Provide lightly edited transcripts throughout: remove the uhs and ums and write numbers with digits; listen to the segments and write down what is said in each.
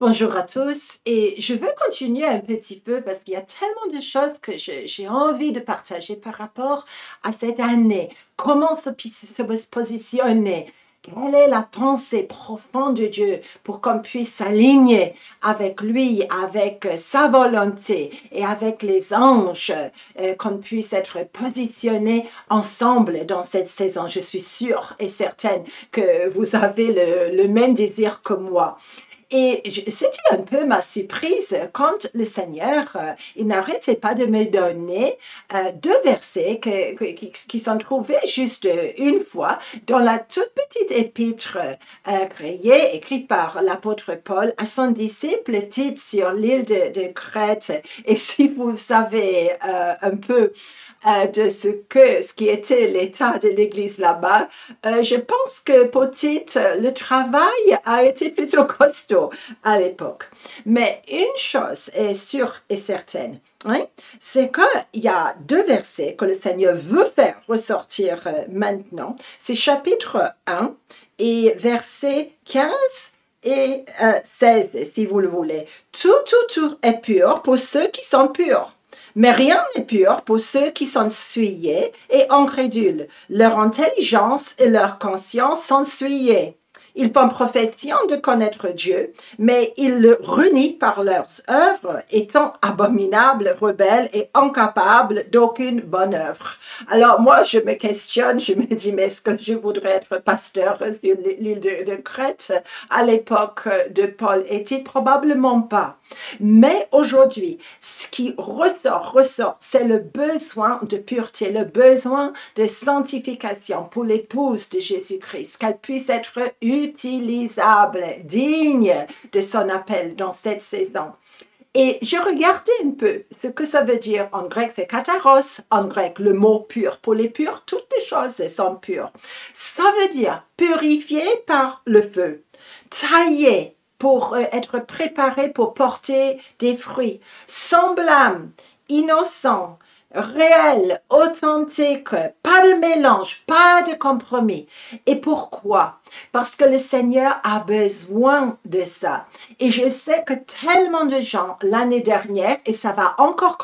Bonjour à tous et je veux continuer un petit peu parce qu'il y a tellement de choses que j'ai envie de partager par rapport à cette année. Comment se positionner? Quelle est la pensée profonde de Dieu pour qu'on puisse s'aligner avec lui, avec sa volonté et avec les anges, qu'on puisse être positionnés ensemble dans cette saison. Je suis sûre et certaine que vous avez le même désir que moi. Et c'était un peu ma surprise quand le Seigneur, il n'arrêtait pas de me donner deux versets qui sont trouvés juste une fois dans la toute petite épître créée, écrite par l'apôtre Paul à son disciple Tite sur l'île de Crète. Et si vous savez un peu de ce qui était l'état de l'Église là-bas, je pense que pour Tite, le travail a été plutôt costaud à l'époque. Mais une chose est sûre et certaine, hein, c'est qu'il y a deux versets que le Seigneur veut faire ressortir maintenant. C'est chapitre 1 et versets 15 et 16, si vous le voulez. Tout est pur pour ceux qui sont purs. Mais rien n'est pur pour ceux qui sont souillés et incrédules. Leur intelligence et leur conscience sont souillées. Ils font profession de connaître Dieu, mais ils le renient par leurs œuvres, étant abominables, rebelles et incapables d'aucune bonne œuvre. Alors moi, je me questionne, je me dis, mais est-ce que je voudrais être pasteur sur l'île de Crète à l'époque de Paul? Est-il probablement pas. Mais aujourd'hui, ce qui ressort, c'est le besoin de pureté, le besoin de sanctification pour l'épouse de Jésus-Christ, qu'elle puisse être utilisable, digne de son appel dans cette saison. Et je regardais un peu ce que ça veut dire en grec, c'est kataros, en grec, le mot pur. Pour les purs, toutes les choses sont pures. Ça veut dire purifié par le feu, taillé pour être préparé pour porter des fruits, sans blâme, innocent, réel, authentique, pas de mélange, pas de compromis. Et pourquoi? Parce que le Seigneur a besoin de ça. Et je sais que tellement de gens l'année dernière, et ça va encore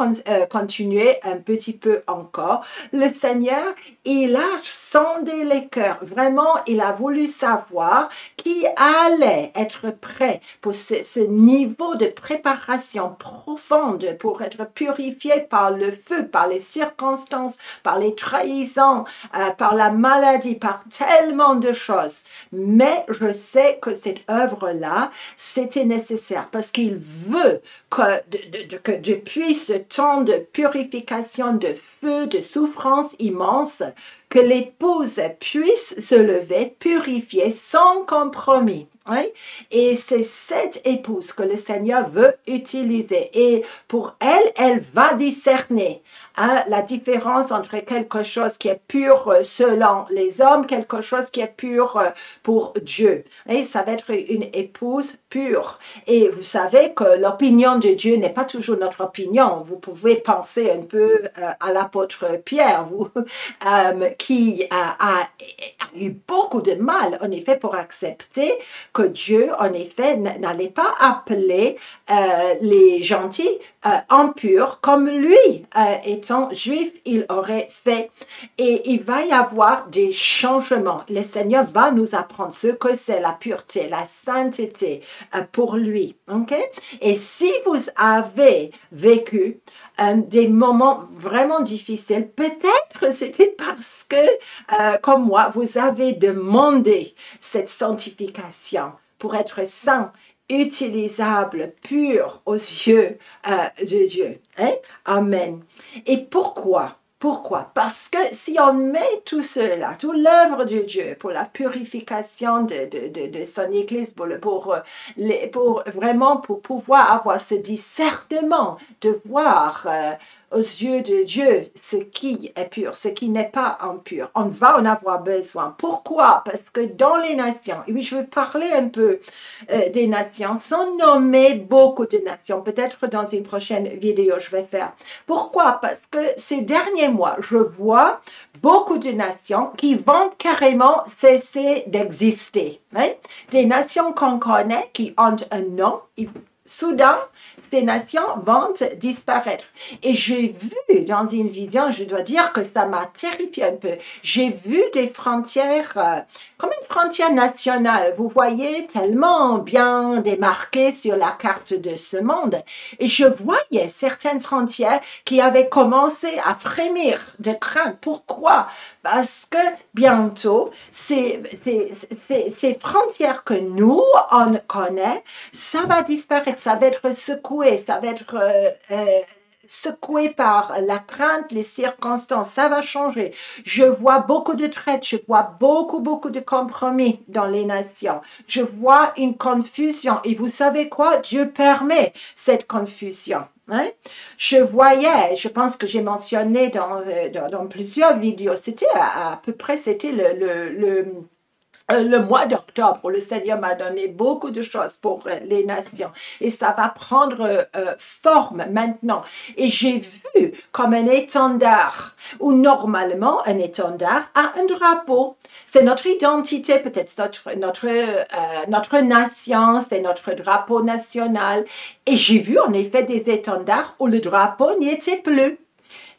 continuer un petit peu encore, le Seigneur, il a sondé les cœurs. Vraiment, il a voulu savoir qui allait être prêt pour ce niveau de préparation profonde, pour être purifié par le feu, par les circonstances, par les trahisons, par la maladie, par tellement de choses. Mais je sais que cette œuvre-là, c'était nécessaire parce qu'il veut que depuis ce temps de purification, de feu, de souffrance immense, que l'épouse puisse se lever, purifiée, sans compromis. Oui? Et c'est cette épouse que le Seigneur veut utiliser. Et pour elle, elle va discerner la différence entre quelque chose qui est pur selon les hommes, quelque chose qui est pur pour Dieu. Et ça va être une épouse pure. Et vous savez que l'opinion de Dieu n'est pas toujours notre opinion. Vous pouvez penser un peu à l'apôtre Pierre, qui a eu beaucoup de mal, en effet, pour accepter que Dieu, en effet, n'allait pas appeler les gentils impurs comme lui, étant juif, il aurait fait. Et il va y avoir des changements. Le Seigneur va nous apprendre ce que c'est la pureté, la sainteté pour lui. Okay? Et si vous avez vécu des moments vraiment difficiles, peut-être c'était parce que, comme moi, vous avez demandé cette sanctification pour être saint, utilisable, pur aux yeux de Dieu. Hein? Amen. Et pourquoi? Pourquoi? Parce que si on met tout cela, toute l'œuvre de Dieu pour la purification de son Église, pour vraiment pour pouvoir avoir ce discernement de voir aux yeux de Dieu ce qui est pur, ce qui n'est pas impur, on va en avoir besoin. Pourquoi? Parce que dans les nations, et oui, je vais parler un peu des nations, sans nommer beaucoup de nations, peut-être dans une prochaine vidéo je vais faire. Pourquoi? Parce que ces derniers croyez-moi, je vois beaucoup de nations qui vont carrément cesser d'exister. Hein? Des nations qu'on connaît, qui ont un nom, soudain, ces nations vont disparaître. Et j'ai vu dans une vision, je dois dire que ça m'a terrifié un peu, j'ai vu des frontières, comme une frontière nationale, vous voyez, tellement bien démarquées sur la carte de ce monde. Et je voyais certaines frontières qui avaient commencé à frémir de crainte. Pourquoi? Parce que bientôt, ces frontières que nous, on connaît, ça va disparaître, ça va être secoué, ça va être secoué par la crainte, les circonstances, ça va changer. Je vois beaucoup de traites, je vois beaucoup de compromis dans les nations. Je vois une confusion et vous savez quoi? Dieu permet cette confusion. Hein? Je pense que j'ai mentionné dans plusieurs vidéos, c'était à peu près, c'était le mois d'octobre, où le Seigneur m'a donné beaucoup de choses pour les nations. Et ça va prendre forme maintenant. Et j'ai vu comme un étendard, où normalement un étendard a un drapeau. C'est notre identité, peut-être notre nation, c'est notre drapeau national. Et j'ai vu en effet des étendards où le drapeau n'y était plus.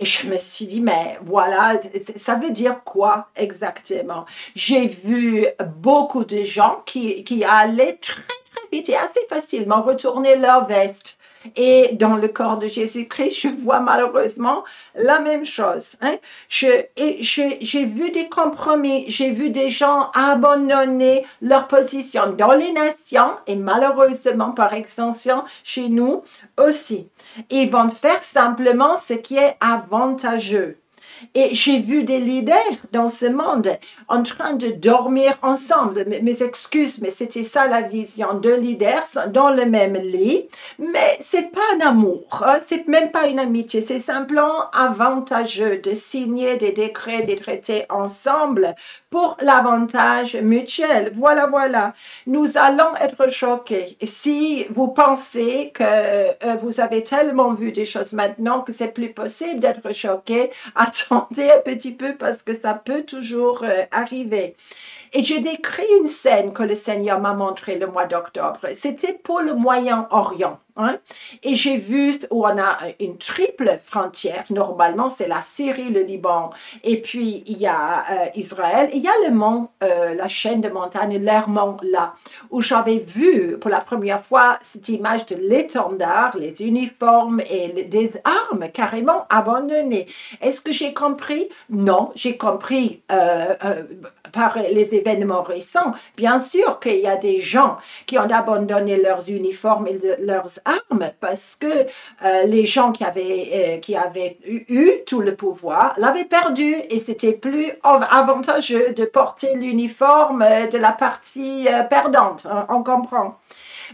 Et je me suis dit, mais voilà, ça veut dire quoi exactement? J'ai vu beaucoup de gens qui allaient très vite et assez facilement retourner leur veste. Et dans le corps de Jésus-Christ, je vois malheureusement la même chose. Hein? J'ai vu des compromis, j'ai vu des gens abandonner leur position dans les nations et malheureusement, par extension, chez nous aussi. Ils vont faire simplement ce qui est avantageux. Et j'ai vu des leaders dans ce monde en train de dormir ensemble. Mes excuses, mais c'était ça la vision. Deux leaders dans le même lit. Mais c'est pas un amour, hein? C'est même pas une amitié. C'est simplement avantageux de signer des décrets, des traités ensemble pour l'avantage mutuel. Voilà. Nous allons être choqués. Et si vous pensez que vous avez tellement vu des choses maintenant que c'est plus possible d'être choqué, attendez un petit peu parce que ça peut toujours arriver. Et j'ai décrit une scène que le Seigneur m'a montrée le mois d'octobre. C'était pour le Moyen-Orient. Hein? Et j'ai vu où on a une triple frontière. Normalement, c'est la Syrie, le Liban, et puis il y a Israël. Et il y a le mont, la chaîne de montagnes, l'Hermon là, où j'avais vu pour la première fois cette image de l'étendard, les uniformes et des armes carrément abandonnées. Est-ce que j'ai compris? Non, j'ai compris par les événements récents. Bien sûr qu'il y a des gens qui ont abandonné leurs uniformes et leurs armes parce que les gens qui avaient eu tout le pouvoir l'avaient perdu et c'était plus avantageux de porter l'uniforme de la partie perdante. On comprend.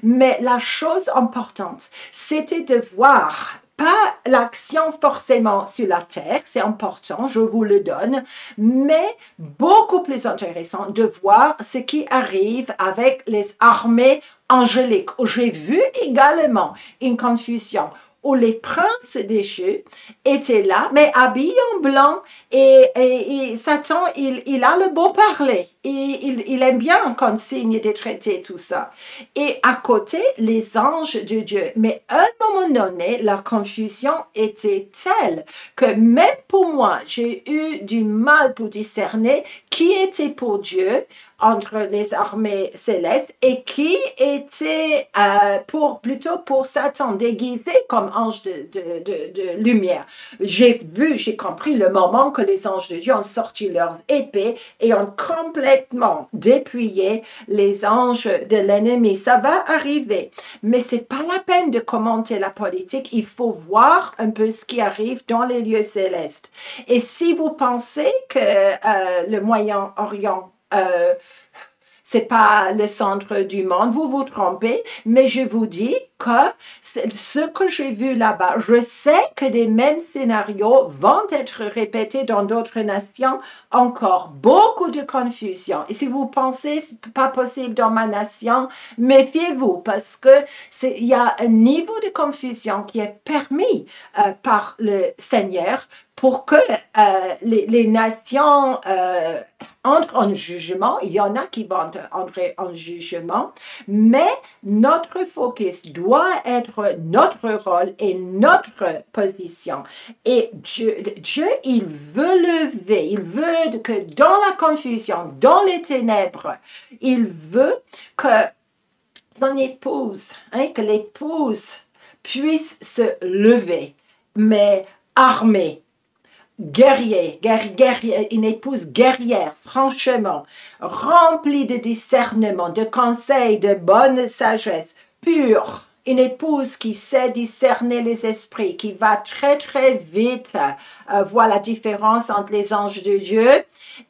Mais la chose importante, c'était de voir pas l'action forcément sur la terre, c'est important, je vous le donne, mais beaucoup plus intéressant de voir ce qui arrive avec les armées angéliques. J'ai vu également une confusion où les princes des cieux étaient là, mais habillés en blanc, et Satan, il a le beau parler, il aime bien qu'on signe des traités, tout ça. Et à côté, les anges de Dieu. Mais à un moment donné, la confusion était telle que même pour moi, j'ai eu du mal pour discerner qui était pour Dieu entre les armées célestes et qui était plutôt pour Satan, déguisé comme ange de lumière. J'ai compris le moment que les anges de Dieu ont sorti leurs épées et ont complètement dépouillé les anges de l'ennemi. Ça va arriver, mais c'est pas la peine de commenter la politique. Il faut voir un peu ce qui arrive dans les lieux célestes. Et si vous pensez que le Moyen-Orient c'est pas le centre du monde, vous vous trompez, mais je vous dis que ce que j'ai vu là-bas, je sais que des mêmes scénarios vont être répétés dans d'autres nations, encore beaucoup de confusion. Et si vous pensez c'est pas possible dans ma nation, méfiez-vous parce que il y a un niveau de confusion qui est permis par le Seigneur pour que les nations entrent en jugement. Il y en a qui vont entrer en jugement, mais notre focus doit être notre rôle et notre position. Et Dieu, il veut lever, il veut que dans la confusion, dans les ténèbres, il veut que son épouse, que l'épouse puisse se lever, mais armée, guerrier, une épouse guerrière, franchement, remplie de discernement, de conseils, de bonne sagesse, pure. Une épouse qui sait discerner les esprits, qui va très très vite voir la différence entre les anges de Dieu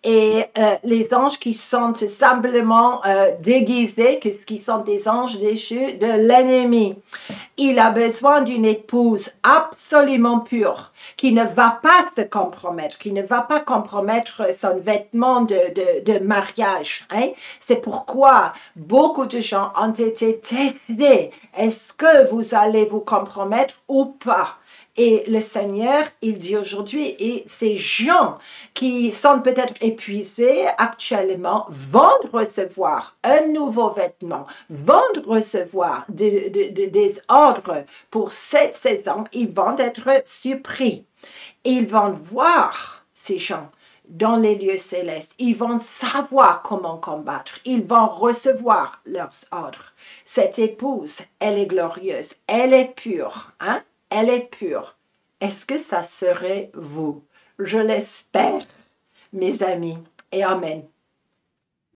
et les anges qui sont simplement déguisés, qui sont des anges déchus de l'ennemi. Il a besoin d'une épouse absolument pure, qui ne va pas se compromettre, qui ne va pas compromettre son vêtement de mariage. C'est pourquoi beaucoup de gens ont été testés. Est-ce que vous allez vous compromettre ou pas? Et le Seigneur, il dit aujourd'hui, et ces gens qui sont peut-être épuisés actuellement vont recevoir un nouveau vêtement, vont recevoir des ordres pour cette saison. Ils vont être surpris. Ils vont voir ces gens dans les lieux célestes. Ils vont savoir comment combattre. Ils vont recevoir leurs ordres. Cette épouse, elle est glorieuse. Elle est pure. Elle est pure. Est-ce que ça serait vous? Je l'espère, mes amis. Et Amen.